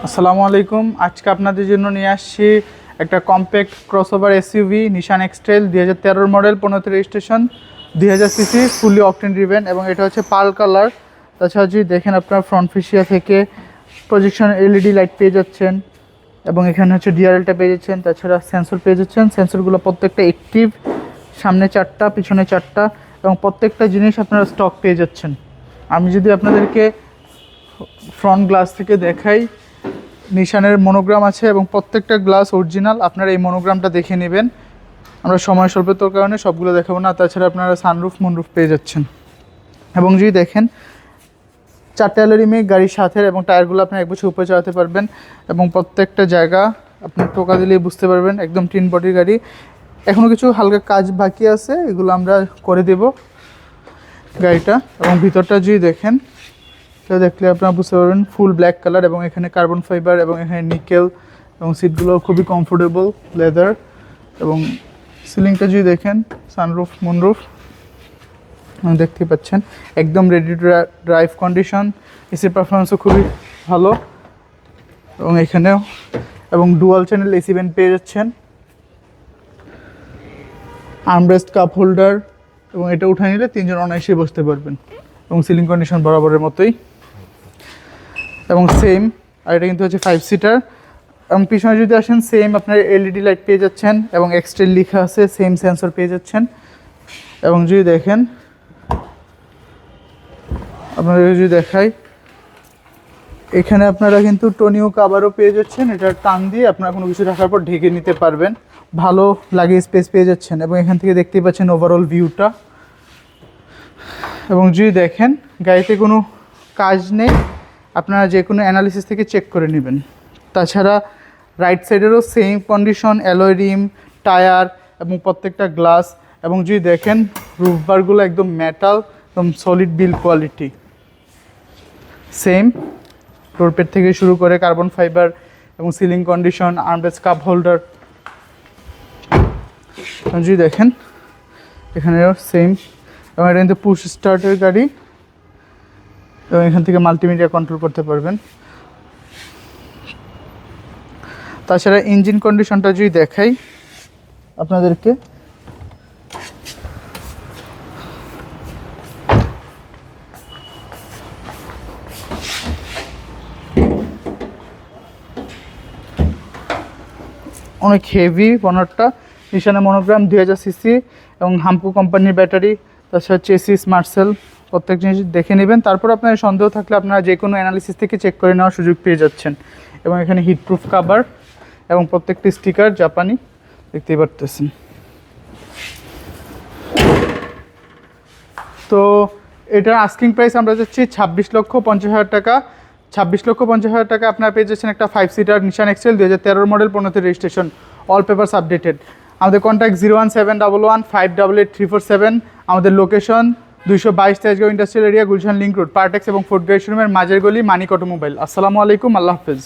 আসসালামু আলাইকুম। আজকে আপনাদের জন্য নিয়ে আসছি একটা compact crossover SUV Nissan X Trail 2013 model, 15 registration, 2000 CC, fully octane driven এবং এটা হচ্ছে পার্ল কালার। তাছাড়া যদি দেখেন আপনার ফ্রন্ট ফেসিয়া থেকে প্রজেকশন এলইডি লাইট পেয়ে যাচ্ছেন এবং এখানে হচ্ছে ডিআরএলটা পেয়ে যাচ্ছেন। তাছাড়া সেন্সর পেয়ে যাচ্ছেন। সেন্সরগুলো প্রত্যেকটা অ্যাক্টিভ, সামনে 4টা পিছনে 4টা এবং প্রত্যেকটা জিনিস আপনারা স্টক পেয়ে যাচ্ছেন। আমি যদি আপনাদেরকে ফ্রন্ট গ্লাস থেকে দেখাই, নিশানের মনোগ্রাম আছে এবং প্রত্যেকটা গ্লাস অরিজিনাল। আপনারা এই মনোগ্রামটা দেখে নেবেন। আমরা সময় স্বল্পতার কারণে সবগুলো দেখাবো না। তাছাড়া আপনারা সানরুফ মুনরুফ পেয়ে যাচ্ছেন এবং যদি দেখেন 4টে অ্যালোরিমে গাড়ির সাথে এবং টায়ারগুলো আপনার এক বছর উপরে চালাতে পারবেন এবং প্রত্যেকটা জায়গা আপনি টোকা দিলেই বুঝতে পারবেন একদম টিন বডির গাড়ি। এখনও কিছু হালকা কাজ বাকি আছে, এগুলো আমরা করে দেব গাড়িটা। এবং ভিতরটা যদি দেখেন তো দেখলে আপনারা বুঝতে পারবেন ফুল ব্ল্যাক কালার এবং এখানে কার্বন ফাইবার এবং এখানে নিকেল এবং সিটগুলো খুবই কমফোর্টেবল লেদার। এবং সিলিংটা যদি দেখেন সানরুফ মুনরুফ দেখতে পাচ্ছেন, একদম রেডি টু ড্রাইভ কন্ডিশন। এসির পারফরমেন্সও খুবই ভালো এবং এখানেও এবং ডুয়াল চ্যানেল এসি ভেন্ট পেয়ে যাচ্ছেন, আর্মরেস্ট কাপ হোল্ডার এবং এটা উঠে নিলে 3 জন অনায়াসে বসতে পারবেন এবং সিলিং কন্ডিশন বরাবরের মতোই এবং সেম। আর এটা কিন্তু হচ্ছে 5 সিটার এবং পিছনে যদি আসেন সেম আপনার এলইডি লাইট পেয়ে যাচ্ছেন এবং এক্সট্রেল লেখা আছে, সেম সেন্সর পেয়ে যাচ্ছেন। এবং যদি দেখেন আপনাদের যদি দেখাই, এখানে আপনারা কিন্তু টনিও কাভারও পেয়ে যাচ্ছেন। এটা টান দিয়ে আপনারা কোনো কিছু রাখার পর ঢেকে নিতে পারবেন, ভালো লাগে স্পেস পেয়ে যাচ্ছেন। এবং এখান থেকে দেখতেই পাচ্ছেন ওভারঅল ভিউটা। এবং যদি দেখেন গাড়িতে কোনো কাজ নেই, আপনারা যে কোনো অ্যানালিসিস থেকে চেক করে নেবেন। তাছাড়া রাইট সাইডেরও same condition, alloy rim, tyre এবং প্রত্যেকটা গ্লাস। এবং যদি দেখেন রুফবারগুলো একদম মেটাল, একদম সলিড বিল্ড কোয়ালিটি, সেম ডোরপেড থেকে শুরু করে কার্বন ফাইবার এবং ceiling condition, armrest cup holder. যদি দেখেন এখানেও সেম এবং এটা কিন্তু পুশ স্টার্টের গাড়ি এবং এখান থেকে মাল্টিমিডিয়া কন্ট্রোল করতে পারবেন। তাছাড়া ইঞ্জিন কন্ডিশনটা যদি দেখাই আপনাদেরকে, অনেক হেভি বনারটা, নিশানের মনোগ্রাম, 2000 সিসি এবং হামকো কোম্পানির ব্যাটারি। তাছাড়া চেসিস মার্সেল, প্রত্যেক জিনিস দেখে নেবেন। তারপর আপনার সন্দেহ থাকলে আপনারা যে কোনো অ্যানালিসিস থেকে চেক করে নেওয়ার সুযোগ পেয়ে যাচ্ছেন। এবং এখানে হিটপ্রুফ কাভার এবং প্রত্যেকটি স্টিকার জাপানি দেখতেই পারতেছেন। তো এটার আস্কিং প্রাইস আমরা যাচ্ছি 26,50,000 টাকা। 26,50,000 টাকা আপনারা পেয়ে যাচ্ছেন একটা 5 সিটার নিশান এক্সেল 2013 model, 15 registration, all papers updated. আমাদের কন্ট্যাক্ট 01711534347। আমাদের location 222 Tejgaon industrial area, Gulshan link road, Partex এবং ফোর্ট গাড়ি শোরুমের মাঝের গলি, মানিক অটোমোবাইল। আসসালামু আলাইকুম, আল্লাহ হাফেজ।